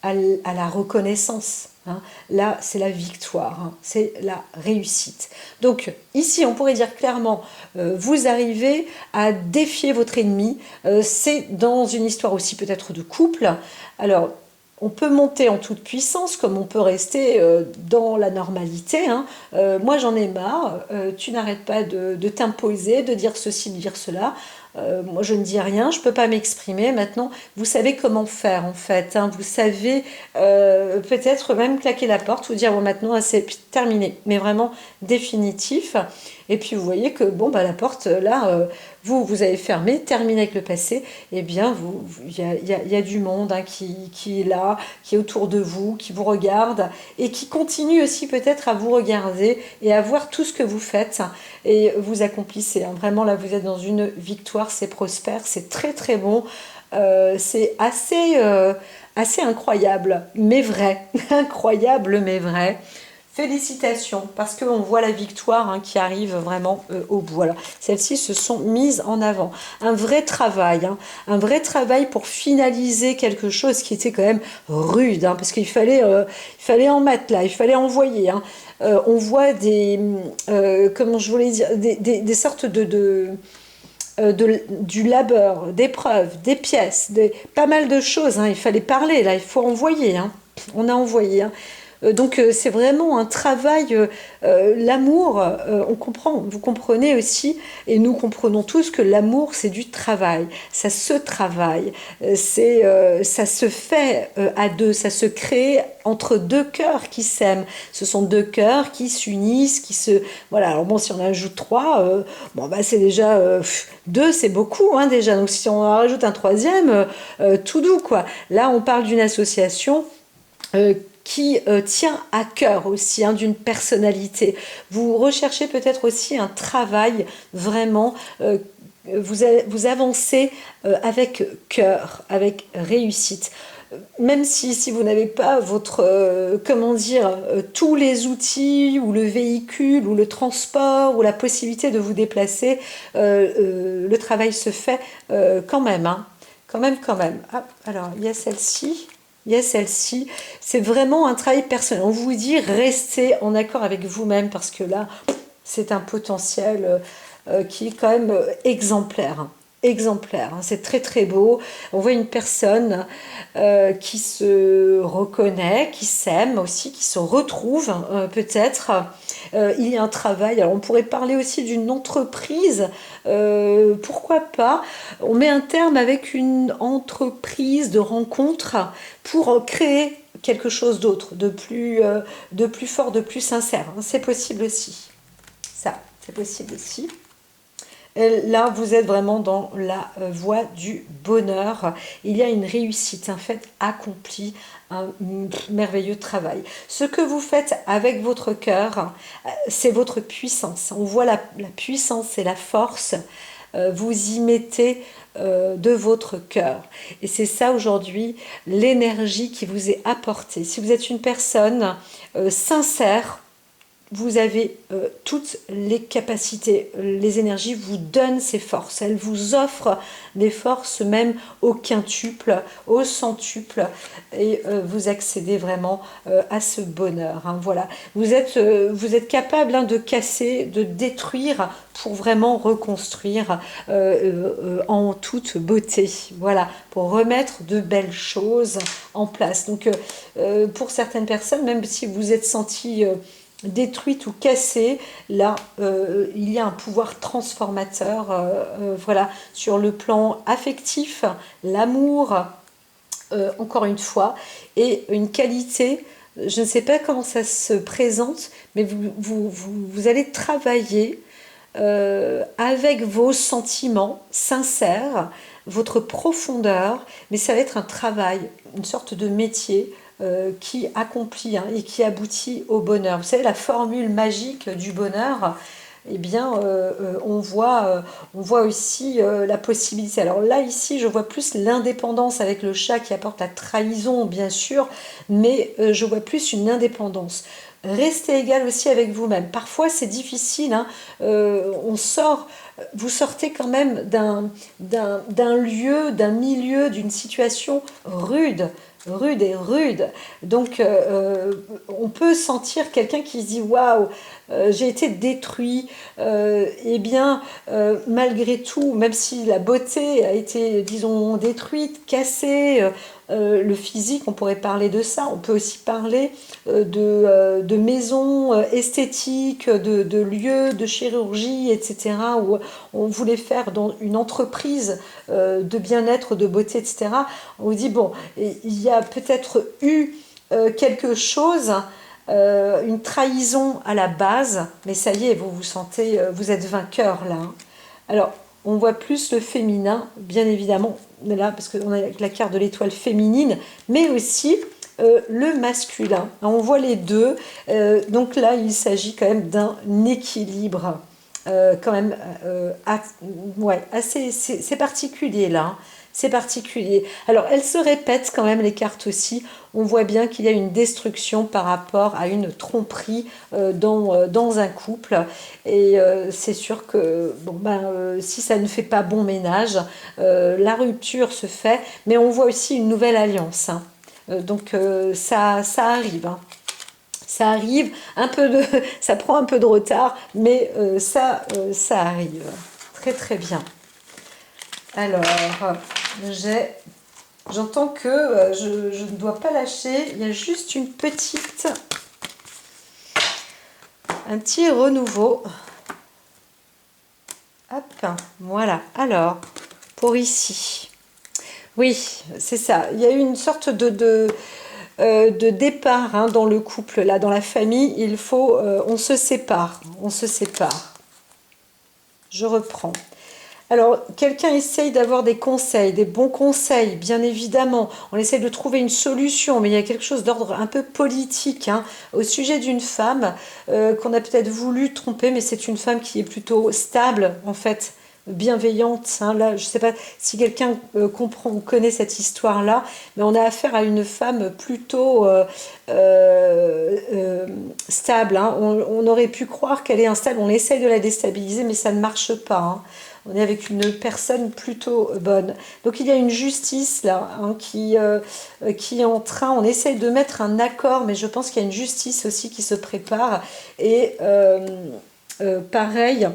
la reconnaissance. Hein. Là, c'est la victoire, hein. C'est la réussite. Donc ici, on pourrait dire clairement, vous arrivez à défier votre ennemi. C'est dans une histoire aussi peut-être de couple. Alors, on peut monter en toute puissance comme on peut rester dans la normalité. Hein. Moi, j'en ai marre. Tu n'arrêtes pas de t'imposer, de dire ceci, de dire cela. Moi, je ne dis rien, je ne peux pas m'exprimer. Maintenant, vous savez comment faire, en fait. Hein. Vous savez peut-être même claquer la porte, vous dire, bon, maintenant, c'est terminé. Mais vraiment définitif. Et puis, vous voyez que, bon, bah, la porte, là, vous avez fermé, terminé avec le passé. Eh bien, il y a du monde hein, qui est là, qui est autour de vous, qui vous regarde et qui continue aussi peut-être à vous regarder et à voir tout ce que vous faites et vous accomplissez. Hein. Vraiment, là, vous êtes dans une victoire, c'est prospère, c'est très, très bon. C'est assez incroyable, mais vrai. Incroyable, mais vrai. Félicitations, parce qu'on voit la victoire hein, qui arrive vraiment au bout. Voilà. Celles-ci se sont mises en avant. Un vrai travail, hein, un vrai travail pour finaliser quelque chose qui était quand même rude, hein, parce qu'il fallait en mettre là, il fallait envoyer. Hein. On voit comment je voulais dire, des sortes du labeur, des preuves, des pièces, pas mal de choses, hein. Il fallait parler, là, il faut envoyer, hein. On a envoyé, hein. Donc c'est vraiment un travail, l'amour, on comprend, vous comprenez aussi, et nous comprenons tous que l'amour c'est du travail, ça se travaille, ça se fait à deux, ça se crée entre deux cœurs qui s'aiment, ce sont deux cœurs qui s'unissent, voilà, alors bon si on en ajoute trois, bon bah c'est déjà, deux c'est beaucoup hein, déjà, donc si on en rajoute un troisième, tout doux quoi, là on parle d'une association euh, qui tient à cœur aussi hein, d'une personnalité. Vous recherchez peut-être aussi un travail vraiment, vous avancez avec cœur, avec réussite. Même si vous n'avez pas votre, comment dire, tous les outils ou le véhicule ou le transport ou la possibilité de vous déplacer, le travail se fait quand même, hein. Quand même, quand même. Ah, alors, il y a celle-ci. Il y a celle-ci. C'est vraiment un travail personnel. On vous dit restez en accord avec vous-même parce que là, c'est un potentiel qui est quand même exemplaire, hein. Exemplaire, hein. C'est très très beau. On voit une personne qui se reconnaît, qui s'aime aussi, qui se retrouve peut-être. Il y a un travail. Alors on pourrait parler aussi d'une entreprise. Pourquoi pas? On met un terme avec une entreprise de rencontre pour créer quelque chose d'autre, de plus fort, de plus sincère. C'est possible aussi. Ça, c'est possible aussi. Et là, vous êtes vraiment dans la voie du bonheur. Il y a une réussite, un fait accompli, un merveilleux travail. Ce que vous faites avec votre cœur, c'est votre puissance. On voit la puissance et la force. Vous y mettez de votre cœur. Et c'est ça aujourd'hui, l'énergie qui vous est apportée. Si vous êtes une personne sincère, vous avez toutes les capacités, les énergies vous donnent ces forces, elles vous offrent des forces même au quintuple, au centuple, et vous accédez vraiment à ce bonheur, hein, voilà. Vous êtes capable hein, de casser, de détruire pour vraiment reconstruire en toute beauté, voilà, pour remettre de belles choses en place. Donc pour certaines personnes, même si vous êtes senti détruite ou cassée, là il y a un pouvoir transformateur voilà, sur le plan affectif, l'amour, encore une fois, et une qualité, je ne sais pas comment ça se présente, mais vous allez travailler avec vos sentiments sincères, votre profondeur, mais ça va être un travail, une sorte de métier qui accomplit hein, et qui aboutit au bonheur. Vous savez, la formule magique du bonheur, eh bien, on voit aussi la possibilité. Alors là, ici, je vois plus l'indépendance avec le chat qui apporte la trahison, bien sûr, mais je vois plus une indépendance. Restez égal aussi avec vous-même. Parfois, c'est difficile. Hein. Vous sortez quand même d'un lieu, d'un milieu, d'une situation rude, rude et rude. Donc, on peut sentir quelqu'un qui se dit waouh, j'ai été détruit. Eh bien, malgré tout, même si la beauté a été, disons, détruite, cassée, le physique, on pourrait parler de ça. On peut aussi parler de maisons esthétiques, de lieux de chirurgie, etc., où on voulait faire dans une entreprise de bien-être, de beauté, etc. On vous dit, bon, il y a peut-être eu quelque chose, une trahison à la base, mais ça y est, vous vous sentez, vous êtes vainqueur là. Hein. Alors, on voit plus le féminin, bien évidemment, là, parce qu'on a la carte de l'étoile féminine, mais aussi le masculin. On voit les deux, donc là, il s'agit quand même d'un équilibre. Quand même ouais, assez, c'est particulier là, hein. C'est particulier. Alors, elles se répètent quand même, les cartes aussi. On voit bien qu'il y a une destruction par rapport à une tromperie dans un couple. Et c'est sûr que bon, si ça ne fait pas bon ménage, la rupture se fait. Mais on voit aussi une nouvelle alliance. Hein. Donc, ça arrive. Hein. Ça arrive, ça prend un peu de retard, mais ça arrive. Très très bien. Alors, j'entends que je ne dois pas lâcher. Il y a juste un petit renouveau. Hop, voilà. Alors, pour ici. Oui, c'est ça. Il y a eu une sorte de départ hein, dans le couple, là, dans la famille. On se sépare. On se sépare. Je reprends. Alors, quelqu'un essaye d'avoir des conseils, des bons conseils, bien évidemment. On essaye de trouver une solution, mais il y a quelque chose d'ordre un peu politique hein, au sujet d'une femme qu'on a peut-être voulu tromper, mais c'est une femme qui est plutôt stable, en fait, bienveillante. Hein. Là, je ne sais pas si quelqu'un comprend ou connaît cette histoire-là, mais on a affaire à une femme plutôt stable. Hein. On aurait pu croire qu'elle est instable, on essaye de la déstabiliser, mais ça ne marche pas. Hein. On est avec une personne plutôt bonne. Donc il y a une justice là hein, qui est en train, on essaye de mettre un accord, mais je pense qu'il y a une justice aussi qui se prépare. Et pareil,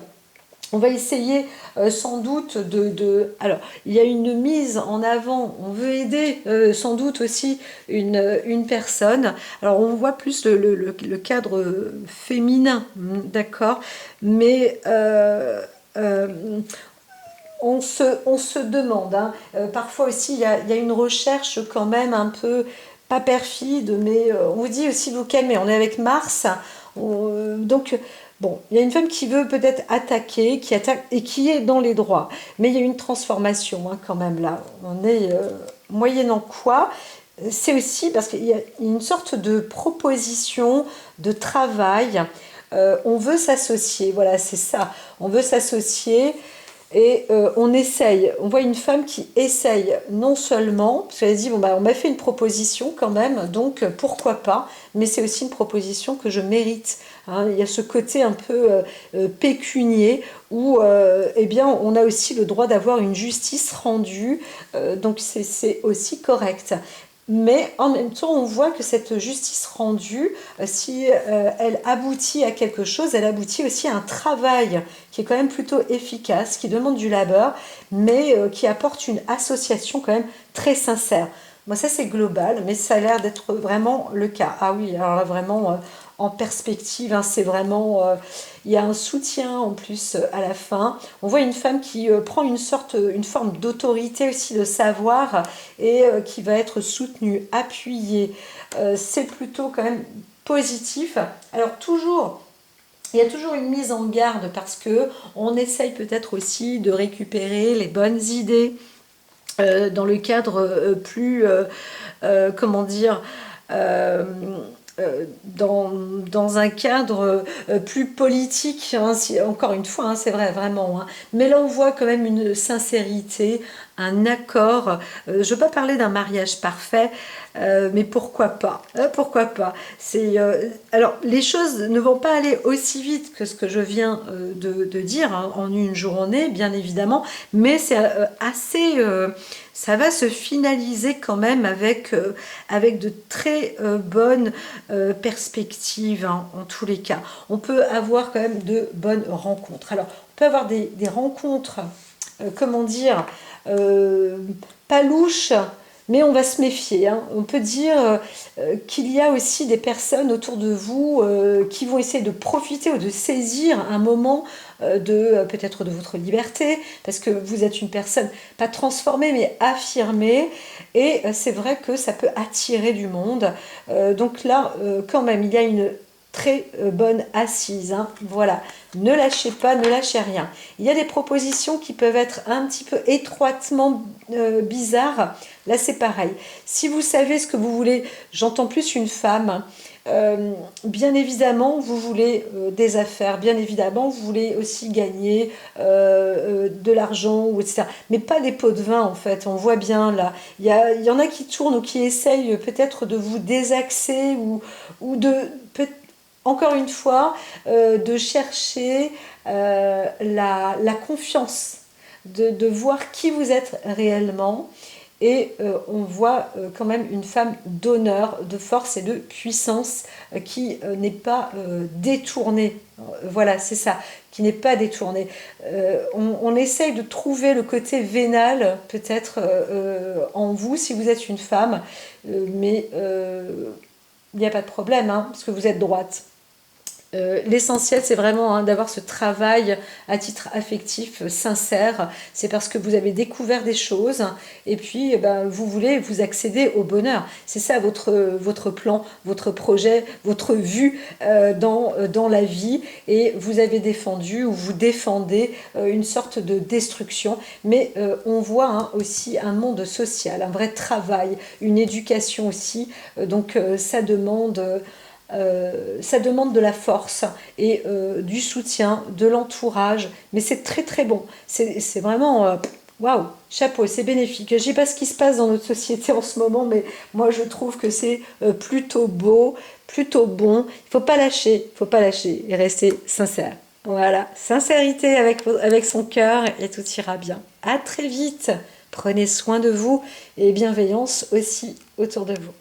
on va essayer sans doute Alors, il y a une mise en avant, on veut aider sans doute aussi une personne. Alors, on voit plus le cadre féminin, d'accord, mais... on se demande, hein. Parfois aussi il y a une recherche quand même un peu, pas perfide, mais on vous dit aussi de vous calmer, on est avec Mars, donc bon, il y a une femme qui veut peut-être attaquer, qui attaque et qui est dans les droits, mais il y a une transformation hein, quand même là, on est moyennant quoi, c'est aussi parce qu'il y a une sorte de proposition de travail, on veut s'associer, voilà c'est ça, on veut s'associer. Et on essaye, on voit une femme qui essaye non seulement, parce qu'elle dit, bon bah on m'a fait une proposition quand même, donc pourquoi pas, mais c'est aussi une proposition que je mérite. Hein. Il y a ce côté un peu pécunier où eh bien, on a aussi le droit d'avoir une justice rendue, donc c'est aussi correct. Mais en même temps, on voit que cette justice rendue, si elle aboutit à quelque chose, elle aboutit aussi à un travail qui est quand même plutôt efficace, qui demande du labeur, mais qui apporte une association quand même très sincère. Moi, ça c'est global, mais ça a l'air d'être vraiment le cas. Ah oui, alors là vraiment en perspective, hein, c'est vraiment... il y a un soutien en plus à la fin. On voit une femme qui prend une forme d'autorité aussi, de savoir, et qui va être soutenue, appuyée. C'est plutôt quand même positif. Alors toujours... Il y a toujours une mise en garde parce que on essaye peut-être aussi de récupérer les bonnes idées dans le cadre comment dire, dans un cadre plus politique, hein, encore une fois, hein, c'est vrai, vraiment. Hein. Mais là, on voit quand même une sincérité, un accord. Je ne veux pas parler d'un mariage parfait, mais pourquoi pas pourquoi pas alors, les choses ne vont pas aller aussi vite que ce que je viens de dire hein, en une journée, bien évidemment, mais c'est assez... ça va se finaliser quand même avec de très bonnes perspectives hein, en tous les cas. On peut avoir quand même de bonnes rencontres. Alors, on peut avoir des rencontres, comment dire, pas louches, mais on va se méfier. Hein. On peut dire qu'il y a aussi des personnes autour de vous qui vont essayer de profiter ou de saisir un moment peut-être de votre liberté, parce que vous êtes une personne pas transformée mais affirmée, et c'est vrai que ça peut attirer du monde. Donc là, quand même, il y a une très bonne assise. Hein. Voilà, ne lâchez pas, ne lâchez rien. Il y a des propositions qui peuvent être un petit peu étroitement bizarres. Là, c'est pareil. Si vous savez ce que vous voulez, j'entends plus une femme. Bien évidemment, vous voulez des affaires, bien évidemment, vous voulez aussi gagner de l'argent, ou etc. Mais pas des pots de vin, en fait. On voit bien là. Il y en a qui tournent ou qui essayent peut-être de vous désaxer ou de encore une fois, de chercher la confiance, de voir qui vous êtes réellement et on voit quand même une femme d'honneur, de force et de puissance qui n'est pas détournée. Voilà, c'est ça, qui n'est pas détournée. On essaye de trouver le côté vénal, peut-être, en vous, si vous êtes une femme, mais il n'y a pas de problème, hein, parce que vous êtes droite. L'essentiel, c'est vraiment hein, d'avoir ce travail à titre affectif sincère. C'est parce que vous avez découvert des choses et puis ben, vous voulez vous accéder au bonheur. C'est ça votre plan, votre projet, votre vue dans la vie. Et vous avez défendu ou vous défendez une sorte de destruction. Mais on voit hein, aussi un monde social, un vrai travail, une éducation aussi. Donc ça demande de la force et du soutien, de l'entourage, mais c'est très très bon. C'est vraiment waouh, chapeau, c'est bénéfique. Je ne sais pas ce qui se passe dans notre société en ce moment, mais moi je trouve que c'est plutôt beau, plutôt bon. Il faut pas lâcher et rester sincère. Voilà, sincérité avec son cœur et tout ira bien. À très vite. Prenez soin de vous et bienveillance aussi autour de vous.